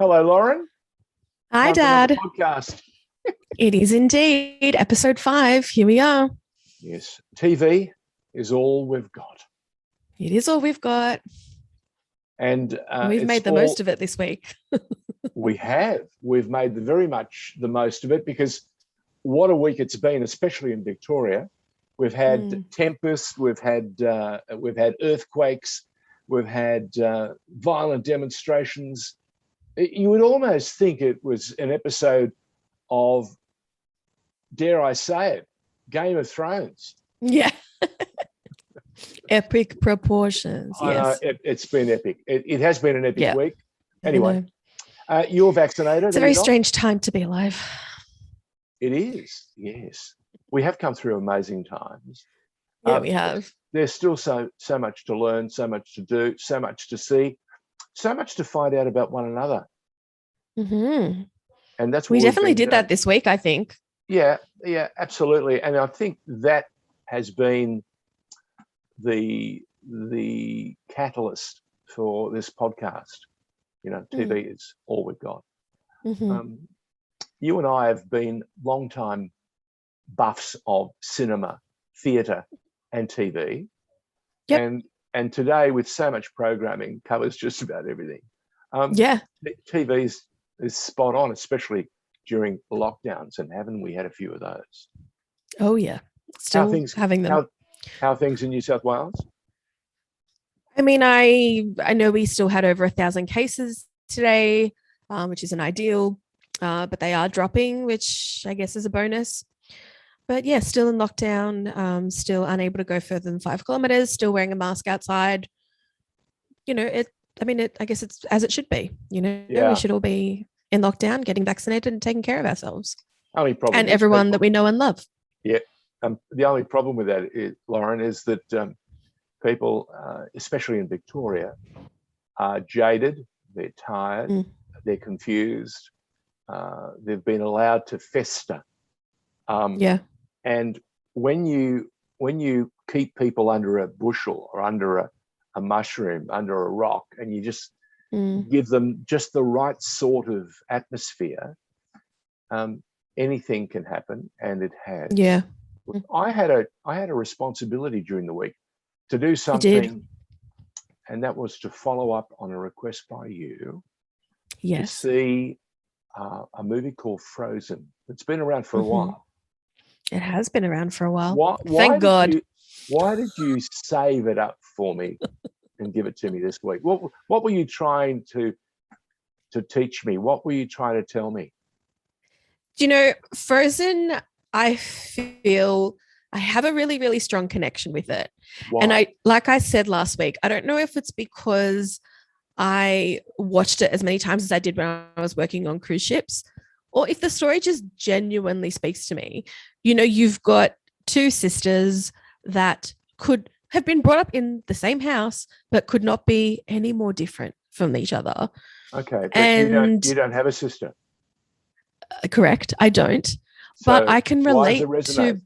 Hello, Lauren. Hi, Time for another Dad. podcast. It is indeed episode 5. Here we are. Yes, TV is all we've got, It is all we've got. and We've it's made the all most of it this week. we have. We've made very much the most of it because what a week it's been, especially in Victoria. We've had Mm. tempests, we've had earthquakes, we've had violent demonstrations. You would almost think it was an episode of, dare I say it, Game of Thrones. Yeah. Epic proportions. I know Yes. it's been epic. It has been an epic Yeah. week. I Anyway, know. you're vaccinated, It's a are you very not? strange time to be alive. It is, yes. We have come through amazing times. Yeah, Uh, we have. there's still so much to learn, so much to do, so much to see, so much to find out about one another, Hmm. and that's We what we've definitely been did doing. that this week, I think. Yeah, yeah, absolutely. And I think that has been the catalyst for this podcast. Mm. TV is all we've got. Hmm. Um, you and I have been long-time buffs of cinema, theatre, and TV, Yep. and today, with so much programming, covers just about everything. Um, Yeah. TV is spot on, especially during lockdowns, and haven't we had a few of those? Oh, yeah. How Still things having them. how are things in New South Wales? I mean, I know we still had over 1,000 cases today, which isn't ideal, but they are dropping, which I guess is a bonus. But yeah, still in lockdown, still unable to go further than 5 kilometers, still wearing a mask outside. It. I mean, I guess it's as it should be. We Yeah. should all be in lockdown, getting vaccinated, and taking care of ourselves Only problem and is everyone that people. we know and love. Yeah. The only problem with that, Lauren, is that people, especially in Victoria, are jaded. They're tired. Mm. They're confused. They've been allowed to fester. Um, Yeah. and when you keep people under a bushel or under a mushroom, under a rock, and you just Mm. give them just the right sort of atmosphere, um, anything can happen, and it has. Yeah. Mm. I had a responsibility during the week to do You did. something, and that was to follow up on a request by you to Yes. see a movie called Frozen. It's been around for a Hmm. while. It has been around for a while. Why, why Thank did God. you why did you save it up for me and give it to me this week? What were you trying to teach me? What were you trying to tell me? Frozen, I feel I have a really, really strong connection with it. And Why? like I said last week, I don't know if it's because I watched it as many times as I did when I was working on cruise ships, or if the story just genuinely speaks to me. You've got two sisters that could have been brought up in the same house, but could not be any more different from each other. Okay, but you don't And you don't have a sister, correct, I don't. But so I can why does it relate resonate? to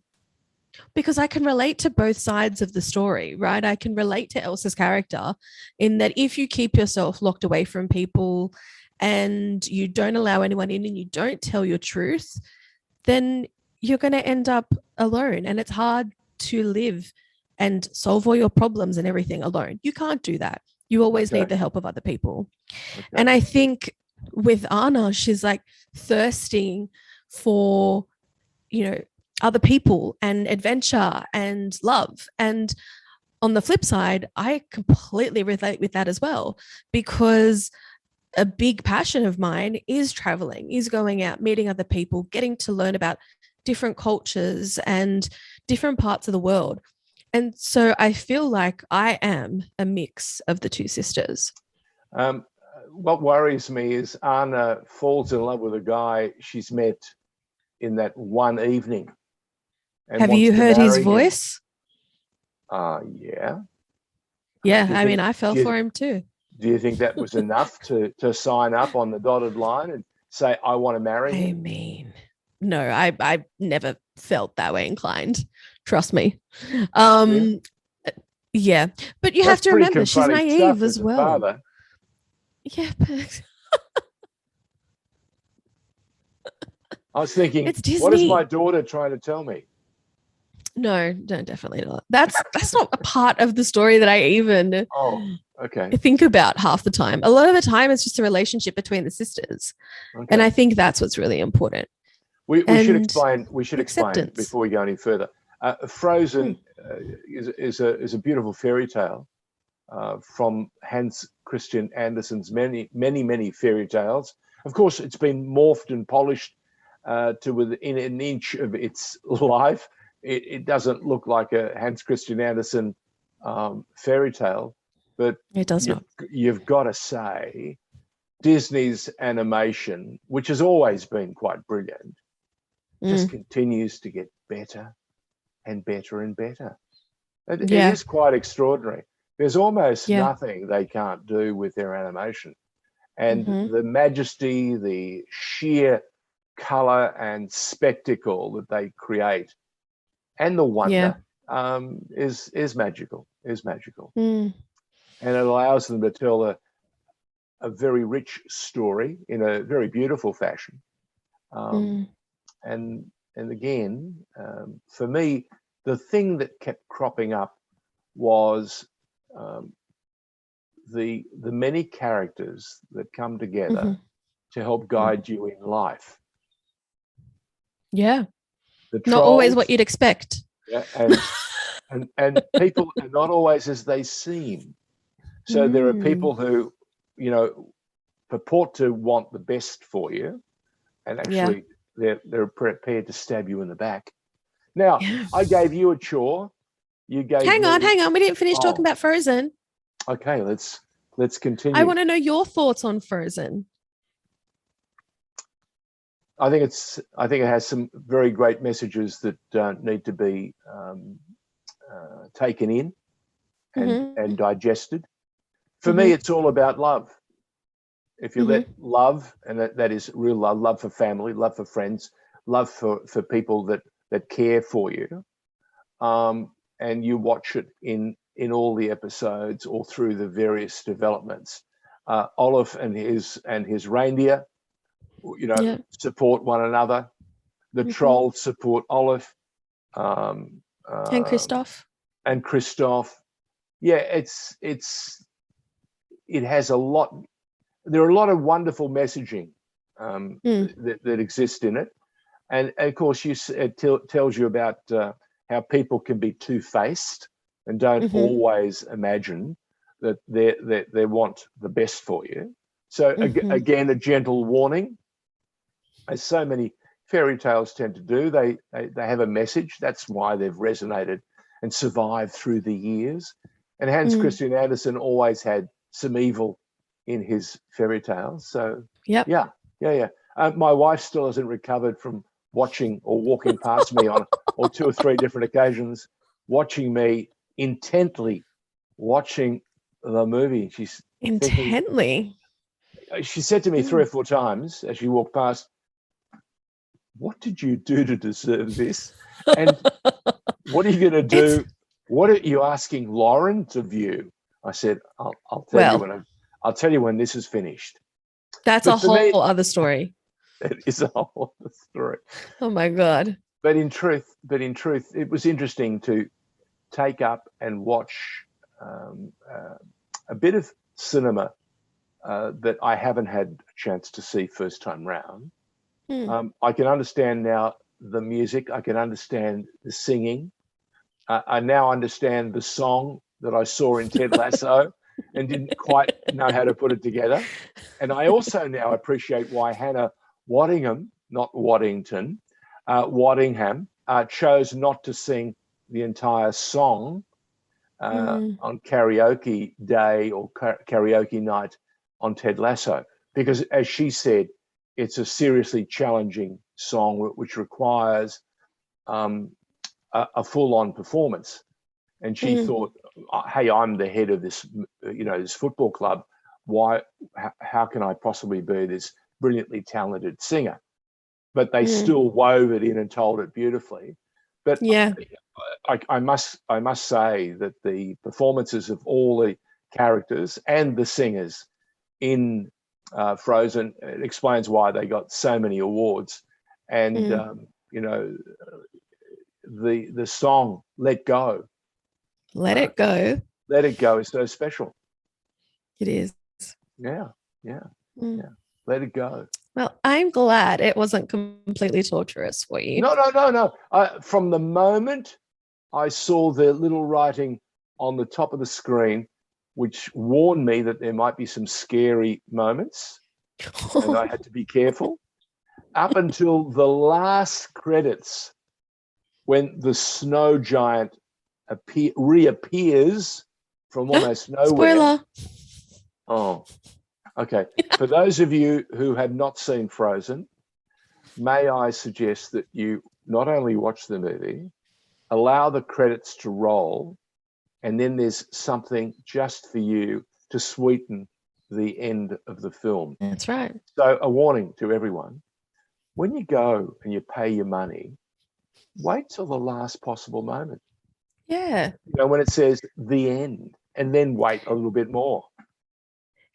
because I can relate to both sides of the story, right? I can relate to Elsa's character in that if you keep yourself locked away from people and you don't allow anyone in and you don't tell your truth, then you're going to end up alone. And it's hard to live and solve all your problems and everything alone. You can't do that. You always need Okay, the help of other people. And okay, I think with Anna, she's like thirsting for, you know, other people and adventure and love. And on the flip side, I completely relate with that as well, because a big passion of mine is traveling, is going out, meeting other people, getting to learn about different cultures and different parts of the world. And so I feel like I am a mix of the two sisters. um, what worries me is Anna falls in love with a guy she's met in that one evening and Have wants you to heard his marry him. voice? Yeah. Yeah, Do you I mean, think I fell do you, for him too. do you think that was enough to sign up on the dotted line and say I want to marry I him? mean, no, I never felt that way inclined. Trust me. Yeah. Um, yeah, but you That's have to pretty remember she's confronting stuff naive as as a well. father. Yeah, but I was thinking, It's Disney. what is my daughter trying to tell me? No, definitely not. That's not a part of the story that I even think about half the time. A lot of the time, it's just a relationship between the sisters, and I think that's what's really important. We should explain. We should explain before we go any further. Frozen is a beautiful fairy tale from Hans Christian Andersen's many fairy tales. Of course, it's been morphed and polished to within an inch of its life. It doesn't look like a Hans Christian Andersen fairy tale, but it does not. You've got to say, Disney's animation, which has always been quite brilliant, just continues to get better and better and better. It is quite extraordinary. There's almost nothing they can't do with their animation. And the majesty, the sheer color and spectacle that they create, and the wonder is magical, and it allows them to tell a very rich story in a very beautiful fashion. And again, for me, the thing that kept cropping up was the many characters that come together to help guide you in life. Yeah. The not always what you'd expect. Yeah, and people are not always as they seem. So there are people who, purport to want the best for you, and actually they're prepared to stab you in the back. Now, I gave you a chore. You gave Hang on. We didn't finish talking about Frozen. Okay, let's continue. I want to know your thoughts on Frozen. I think it has some very great messages that need to be taken in and digested. For me, it's all about love. If you let love, and that is real love for family, love for friends, love for people that care for you, and you watch it in all the episodes or through the various developments. Olaf and his reindeer, support one another. The trolls support Olaf. And Kristoff. And Kristoff. Yeah, it has a lot. There are a lot of wonderful messaging that exist in it, and of course, it tells you about how people can be two-faced and don't always imagine that they want the best for you. So again, a gentle warning, as so many fairy tales tend to do. They have a message. That's why they've resonated and survived through the years. And Hans Christian Andersen always had some evil in his fairy tales. So yeah. My wife still hasn't recovered from watching or walking past me on two or three different occasions, watching me intently watching the movie. She's intently. She said to me 3 or 4 times as she walked past, "What did you do to deserve this? And what are you going to do? What are you asking Lauren to view?" I said, "I'll tell you when this is finished." That's a whole other story. It is a whole other story. Oh my God. But in truth, it was interesting to take up and watch a bit of cinema that I haven't had a chance to see first time round. I can understand now the music. I can understand the singing. I now understand the song that I saw in Ted Lasso and didn't quite know how to put it together. And I also now appreciate why Hannah Waddingham, not Waddington, Waddingham, chose not to sing the entire song on karaoke day or karaoke night on Ted Lasso, because as she said, it's a seriously challenging song which requires a full-on performance. And she thought, "Hey, I'm the head of this, this football club. How can I possibly be this brilliantly talented singer?" But they still wove it in and told it beautifully. But I must say that the performances of all the characters and the singers in Frozen, it explains why they got so many awards. And you know, the song "Let Go," Let It Go. "Let It Go" is so special. It is. Yeah, yeah, yeah. Let it go. Well, I'm glad it wasn't completely torturous for you. No. From the moment I saw the little writing on the top of the screen, which warned me that there might be some scary moments, and I had to be careful, up until the last credits, when the snow giant reappears from almost nowhere. Spoiler. Oh, okay. For those of you who have not seen Frozen, may I suggest that you not only watch the movie, allow the credits to roll, and then there's something just for you to sweeten the end of the film. That's right. So a warning to everyone, when you go and you pay your money, wait till the last possible moment. Yeah. You know, when it says the end, and then wait a little bit more.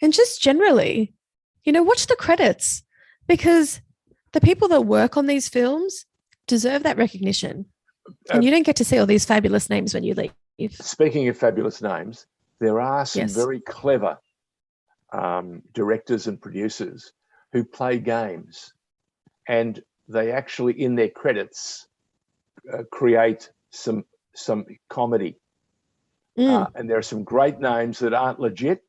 And just generally, watch the credits, because the people that work on these films deserve that recognition. And you don't get to see all these fabulous names when you leave. Speaking of fabulous names, there are some very clever directors and producers who play games, and they actually, in their credits, create some comedy. And there are some great names that aren't legit,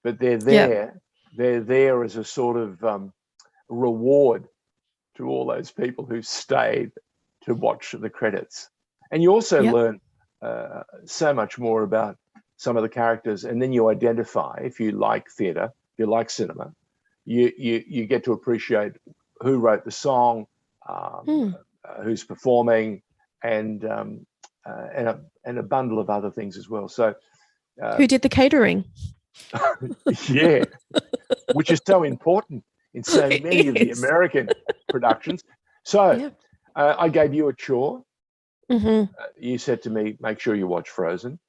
but they're there. Yep. They're there as a sort of reward to all those people who stayed to watch the credits. And you also learn so much more about some of the characters, and then you identify, if you like theatre, if you like cinema, you get to appreciate who wrote the song, who's performing, and a bundle of other things as well. So, who did the catering? Yeah, which is so important in so many of the American productions. So I gave you a chore. You said to me, make sure you watch Frozen.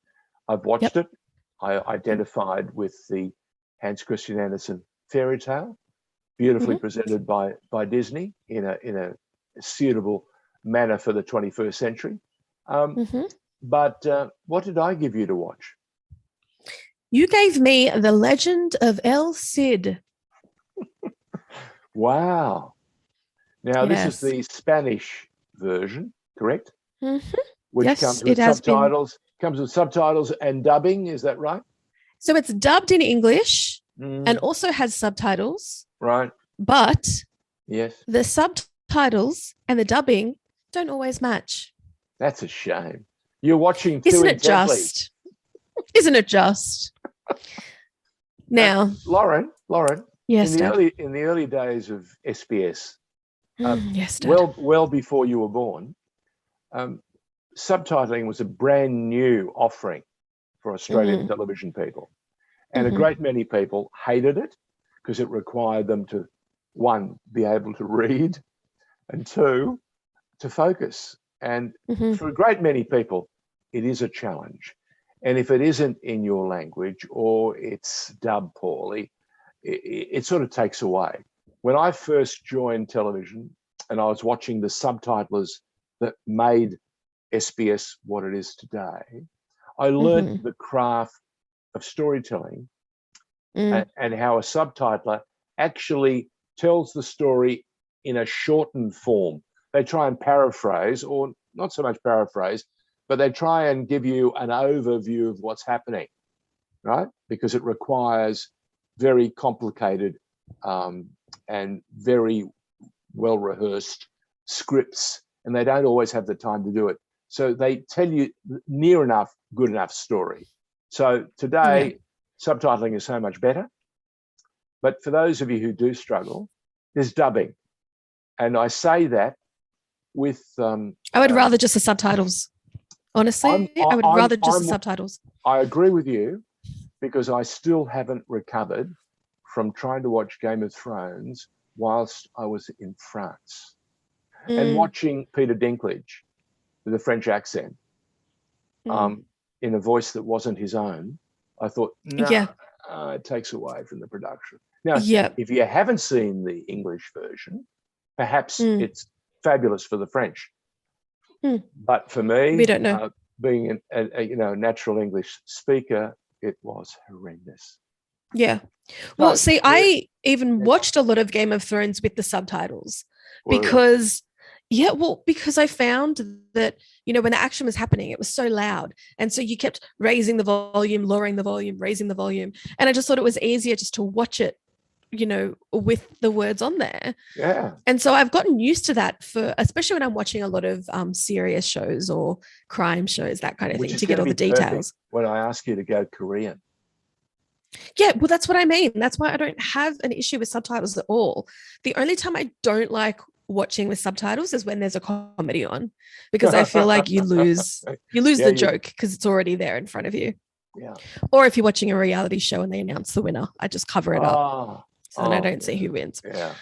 I've watched it. I identified with the Hans Christian Andersen fairy tale, beautifully presented by Disney in a suitable manner for the 21st century. But what did I give you to watch? You gave me The Legend of El Cid. Wow. Now, this is the Spanish version, correct? Which comes with subtitles. Comes with subtitles and dubbing, is that right? So it's dubbed in English and also has subtitles. Right. But the subtitles and the dubbing don't always match. That's a shame. You're watching too intently. Isn't it just? Now, Lauren. Yes, in the early days of SBS, yes, Dad. well before you were born, subtitling was a brand new offering for Australian television people, and a great many people hated it because it required them to, one, be able to read, and two, to focus. And for a great many people, it is a challenge. And if it isn't in your language or it's dubbed poorly, it sort of takes away. When I first joined television and I was watching the subtitlers that made SBS what it is today, I learned the craft of storytelling and how a subtitler actually tells the story in a shortened form. They try and paraphrase, or not so much paraphrase, but they try and give you an overview of what's happening, right? Because it requires very complicated and very well-rehearsed scripts, and they don't always have the time to do it. So they tell you near enough, good enough story. So today, subtitling is so much better. But for those of you who do struggle, there's dubbing. And I say that with... I would rather just the subtitles. Honestly, I would rather just the subtitles. I agree with you, because I still haven't recovered from trying to watch Game of Thrones whilst I was in France and watching Peter Dinklage with a French accent in a voice that wasn't his own. I thought, it takes away from the production. Now, if you haven't seen the English version, perhaps it's fabulous for the French. But for me, We don't know. being a natural English speaker, it was horrendous. Yeah. Well, So, see, I even watched a lot of Game of Thrones with the subtitles because, because I found that, when the action was happening, it was so loud. And so you kept raising the volume, lowering the volume, raising the volume. And I just thought it was easier just to watch it, with the words on there. Yeah. And so I've gotten used to that especially when I'm watching a lot of serious shows or crime shows, that kind of thing, to get all the details. When I ask you to go Korean. Yeah, well, that's what I mean. That's why I don't have an issue with subtitles at all. The only time I don't like watching with subtitles is when there's a comedy on, because I feel like you lose the joke because it's already there in front of you. Yeah. Or if you're watching a reality show and they announce the winner, I just cover it up. So then I don't see who wins. Yeah,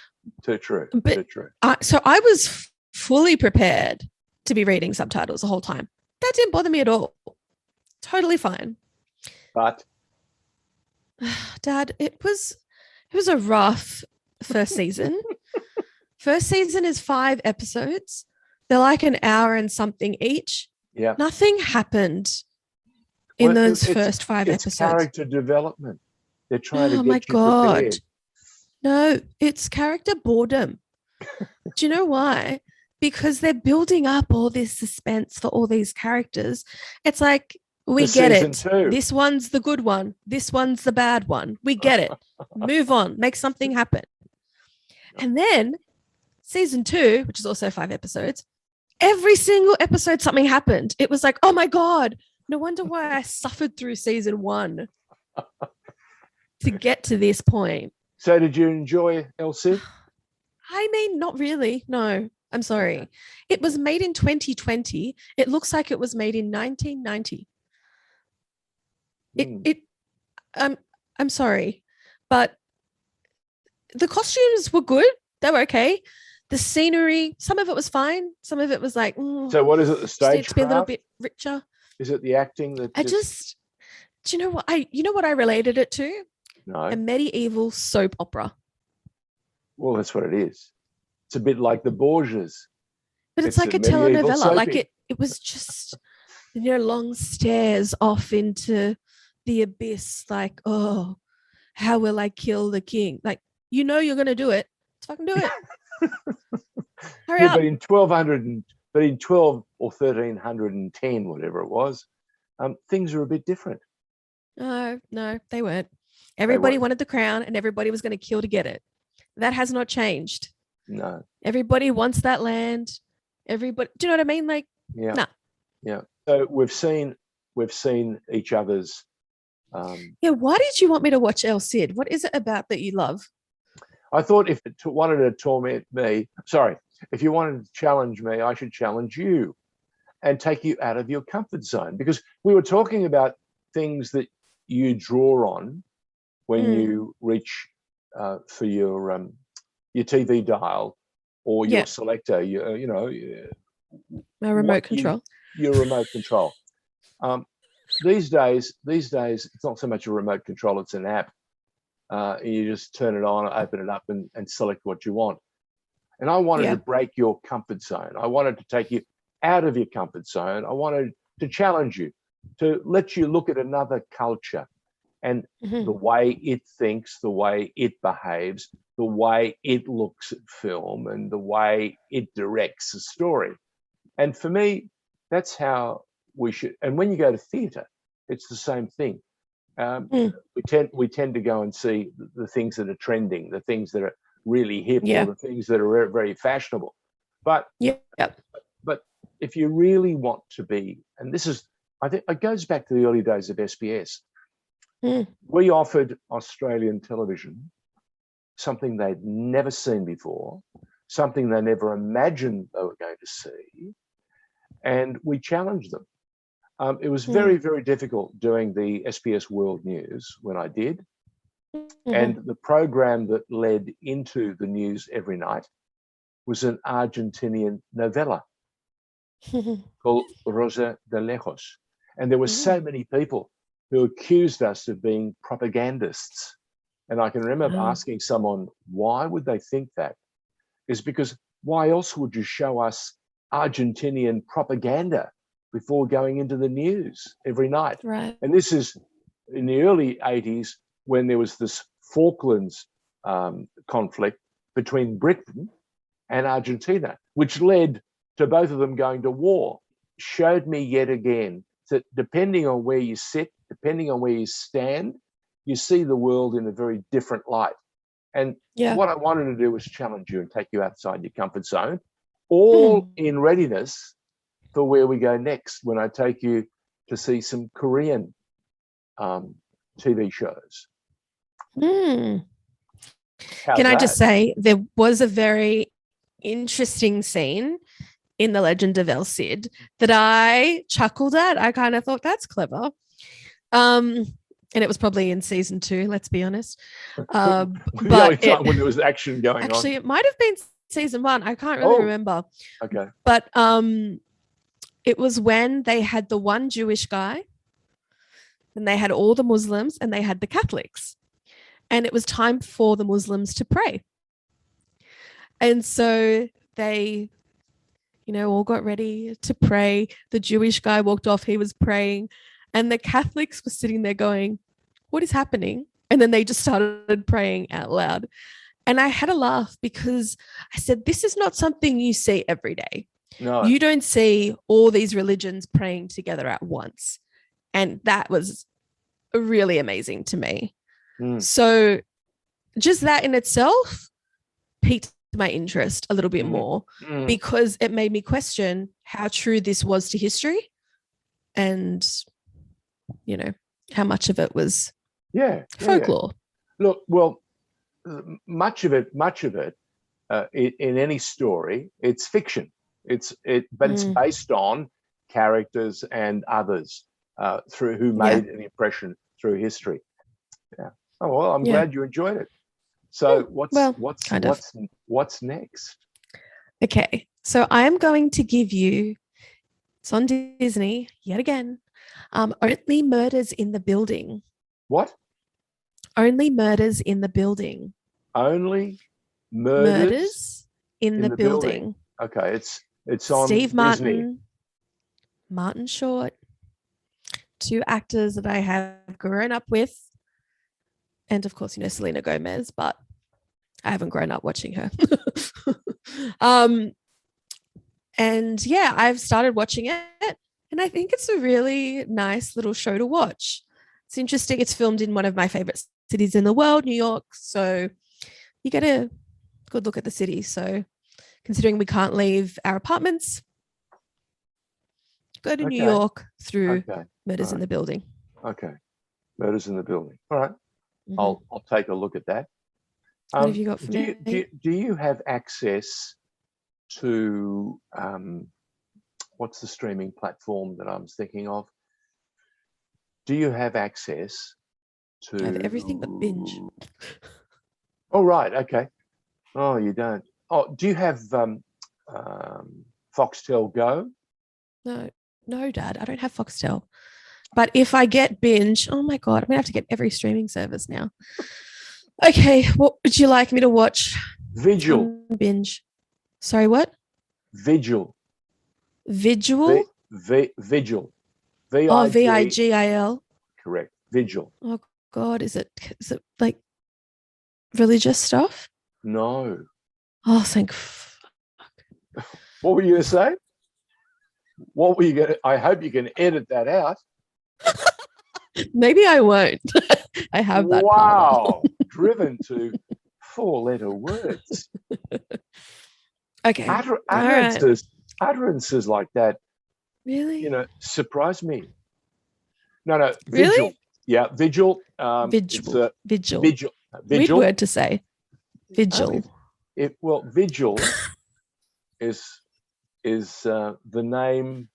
too true. But, too true. So I was fully prepared to be reading subtitles the whole time. That didn't bother me at all. Totally fine. But Dad, it was a rough first season. First season is 5 episodes. They're like an hour and something each. Yeah. Nothing happened in those first 5 episodes. It's character development. They're trying to get you prepared. No, it's character boredom. Do you know why? Because they're building up all this suspense for all these characters. It's like, we get it. 2. This one's the good one. This one's the bad one. We get it. Move on. Make something happen. And then season 2, which is also 5 episodes, every single episode something happened. It was like, oh my God, no wonder why I suffered through season 1 to get to this point. So did you enjoy El Cid? I mean, not really. No, I'm sorry. It was made in 2020. It looks like it was made in 1990. I'm sorry, but the costumes were good. They were okay. The scenery, some of it was fine. Some of it was like, so what is it? The stage to be a little bit richer. Is it the acting that do you know what I related it to? No. A medieval soap opera. Well, that's what it is. It's a bit like the Borgias. But it's like a telenovela. Like it was just, long stairs off into the abyss. Like, oh, how will I kill the king? Like, you're going to do it. Let's fucking do it. Hurry up. But in 12 or 1310, whatever it was, things are a bit different. No, they weren't. Everybody wanted the crown and everybody was going to kill to get it. That has not changed. No. Everybody wants that land. Everybody, do you know what I mean? Like, yeah. Nah. Yeah. So we've seen each other's. Why did you want me to watch El Cid? What is it about that you love? I thought if it wanted to torment me, if you wanted to challenge me, I should challenge you and take you out of your comfort zone, because we were talking about things that you draw on when you reach for your TV dial or your selector, my remote control. Your remote control. These days, it's not so much a remote control; it's an app. You just turn it on, open it up, and select what you want. And I wanted to break your comfort zone. I wanted to take you out of your comfort zone. I wanted to challenge you, to let you look at another culture and the way it thinks, the way it behaves, the way it looks at film, and the way it directs a story. And for me, that's how we should. And when you go to theatre, it's the same thing. We tend to go and see the things that are trending, the things that are really hip, or the things that are very, very fashionable. But but if you really want to be, and this is, I think it goes back to the early days of SBS. We offered Australian television something they'd never seen before, something they never imagined they were going to see, and we challenged them. It was very, very difficult doing the SBS World News when I did. And the program that led into the news every night was an Argentinian novella called Rosa de Lejos. And there were so many people who accused us of being propagandists. And I can remember asking someone, why would they think that? Is because why else would you show us Argentinian propaganda before going into the news every night? Right. And this is in the early 80s when there was this Falklands conflict between Britain and Argentina, which led to both of them going to war. Showed me yet again that depending on where you sit, depending on where you stand, you see the world in a very different light. And what I wanted to do was challenge you and take you outside your comfort zone, all in readiness for where we go next when I take you to see some Korean TV shows. Can I just say, there was a very interesting scene in The Legend of El Cid that I chuckled at. I kind of thought, that's clever. And it was probably in season 2, let's be honest. The only time when there was action going on. Actually, it might have been season 1. I can't really remember. Okay. But it was when they had the one Jewish guy, and they had all the Muslims, and they had the Catholics. And it was time for the Muslims to pray. And so they, all got ready to pray. The Jewish guy walked off. He was praying. And the Catholics were sitting there going, what is happening? And then they just started praying out loud. And I had a laugh because I said, this is not something you see every day. No. You don't see all these religions praying together at once. And that was really amazing to me. So just that in itself piqued my interest a little bit more because it made me question how true this was to history and, how much of it was folklore. Look, well, much of it in any story, it's fiction. But it's based on characters and others through who made an impression through history. Yeah. Oh well, I'm glad you enjoyed it. So what's next? Okay, so I am going to give you. It's on Disney yet again. Only Murders in the Building. What? Only Murders in the Building. Only Murders in the building. Okay, it's on Steve Martin, Disney. Martin Short, 2 actors that I have grown up with. And of course, Selena Gomez, but I haven't grown up watching her. And I've started watching it, and I think it's a really nice little show to watch. It's interesting. It's filmed in one of my favorite cities in the world, New York. So you get a good look at the city. So considering we can't leave our apartments, go to New York through Murders in the Building. Okay. Murders in the Building. All right. I'll take a look at that. What have you got for me? Do you have access to what's the streaming platform that I'm thinking of? Do you have access to? I have everything but Binge. Oh right, okay. Oh, you don't. Oh, do you have Foxtel Go? No, Dad. I don't have Foxtel. But if I get Binge, oh my God, I'm going to have to get every streaming service now. Okay, what would you like me to watch? Vigil. Binge. Sorry, what? Vigil. Vigil? Vigil. V-I-G. Oh, V-I-G-I-L. Correct. Vigil. Oh God, is it like religious stuff? No. Oh, thank fuck. What were you going to say? What were you going to? I hope you can edit that out. Maybe I won't. I have that. Wow. Driven to 4-letter words. Okay. Utterances like that. Really? Surprise me. No. Really? Vigil. Yeah, Vigil. Vigil. Vigil. Weird word to say. Vigil. Vigil is the name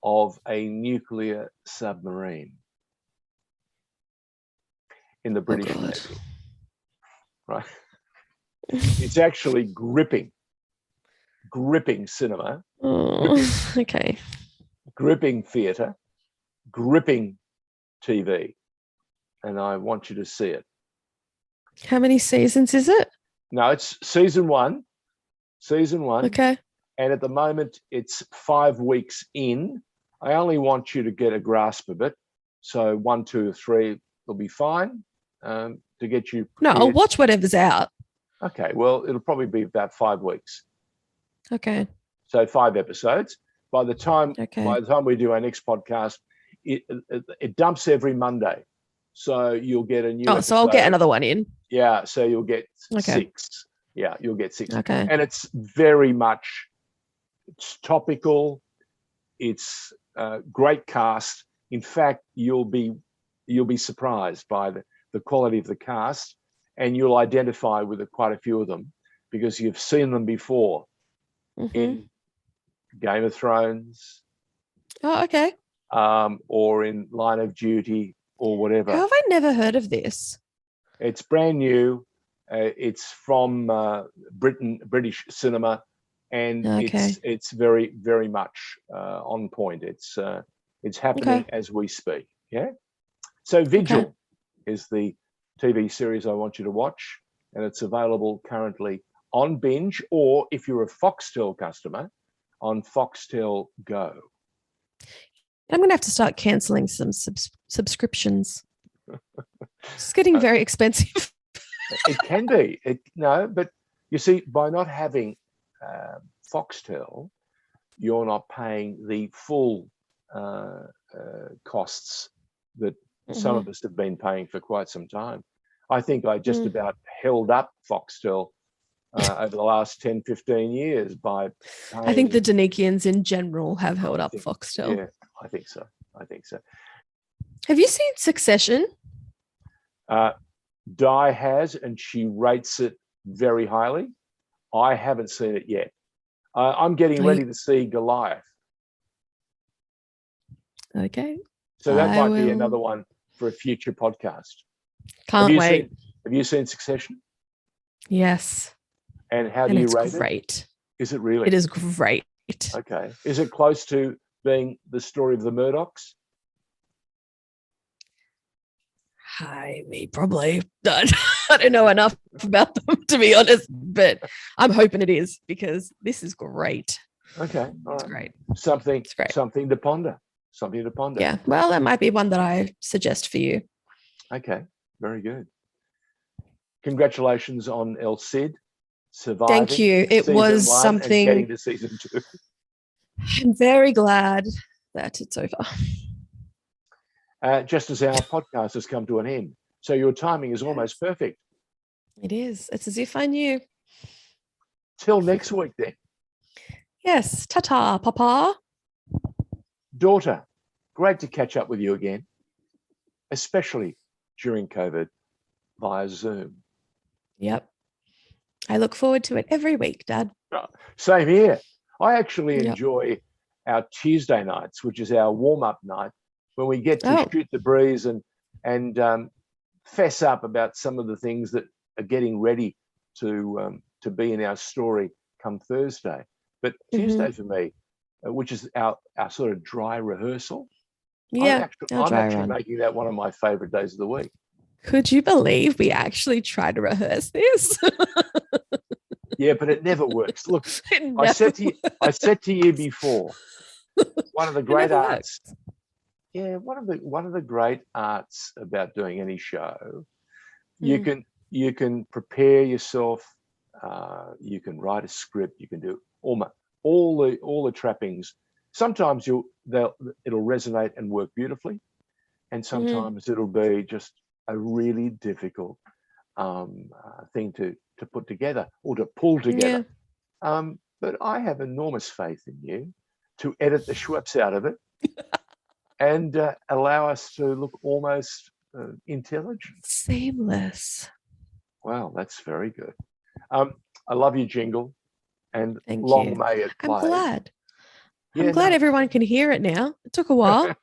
of a nuclear submarine in the British Navy. Right? It's actually gripping cinema. Oh, okay. Gripping theatre, gripping TV. And I want you to see it. How many seasons is it? No, it's season 1. season 1. Okay. And at the moment, it's 5 weeks in. I only want you to get a grasp of it. So 1, 2, 3 will be fine to get you No, prepared. I'll watch whatever's out. Okay, well, it'll probably be about 5 weeks. Okay. So 5 episodes. By the time we do our next podcast, it dumps every Monday. So you'll get a new episode. So I'll get another one in. Yeah, so you'll get 6. Yeah, you'll get 6. Okay. And it's very much, it's topical. It's great cast. In fact, you'll be surprised by the quality of the cast, and you'll identify with quite a few of them because you've seen them before in Game of Thrones. Oh, okay. Or in Line of Duty or whatever. How have I never heard of this? It's brand new. It's from British cinema, and it's very, very much on point. It's happening as we speak. Yeah. So Vigil is the TV series I want you to watch, and it's available currently on Binge, or if you're a Foxtel customer, on Foxtel Go. I'm going to have to start cancelling some subscriptions. It's getting very expensive. It can be. But you see, by not having Foxtel, you're not paying the full costs that some of us have been paying for quite some time. I think I just about held up Foxtel over the last 10, 15 years by paying. I think the Danikians in general have held up Foxtel. Yeah, I think so. Have you seen Succession? Di has, and she rates it very highly. I haven't seen it yet. I'm getting ready to see Goliath. Okay. So that might be another one for a future podcast. Can't wait. Have you seen Succession? Yes. And how do you rate it? It's great. Is it really? It is great. Okay. Is it close to being the story of the Murdochs? Probably. I don't know enough about them, to be honest, but I'm hoping it is, because this is great. Okay. All right. It's great. Something to ponder. Yeah. Well, that might be one that I suggest for you. Okay. Very good. Congratulations on El Cid surviving. Thank you. It was something. And getting to season 2. I'm very glad that it's over. Just as our podcast has come to an end. So your timing is almost perfect. It is. It's as if I knew. Till next week then. Yes. Ta-ta, Papa. Daughter, great to catch up with you again, especially during COVID via Zoom. Yep. I look forward to it every week, Dad. Same here. I actually enjoy our Tuesday nights, which is our warm-up night, when we get to shoot the breeze and fess up about some of the things that are getting ready to be in our story come Thursday. But Tuesday for me, which is our sort of dry rehearsal, I'm actually making that one of my favorite days of the week. Could you believe we actually tried to rehearse this? Yeah, but it never works. Look, I said to you before, one of the great arts. Yeah, one of the great arts about doing any show, you can prepare yourself, you can write a script, you can do all the trappings. Sometimes it'll resonate and work beautifully, and sometimes it'll be just a really difficult thing to put together or to pull together. But I have enormous faith in you to edit the Schweppes out of it and allow us to look almost intelligent. Seamless. Wow, that's very good. I love your jingle, and Thank long you. may it play. I'm glad. I'm glad everyone can hear it now. It took a while.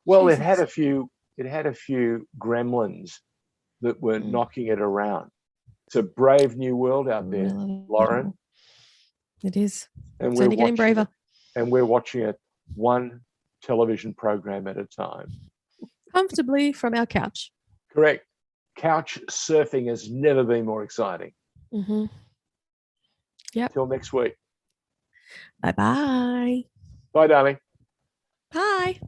Well, Jesus. it had a few gremlins that were knocking it around. It's a brave new world out there, Lauren. It is. And it's only getting braver. And we're watching it one television program at a time. Comfortably from our couch. Correct. Couch surfing has never been more exciting. Yep. Till next week. Bye-bye. Bye, darling. Bye.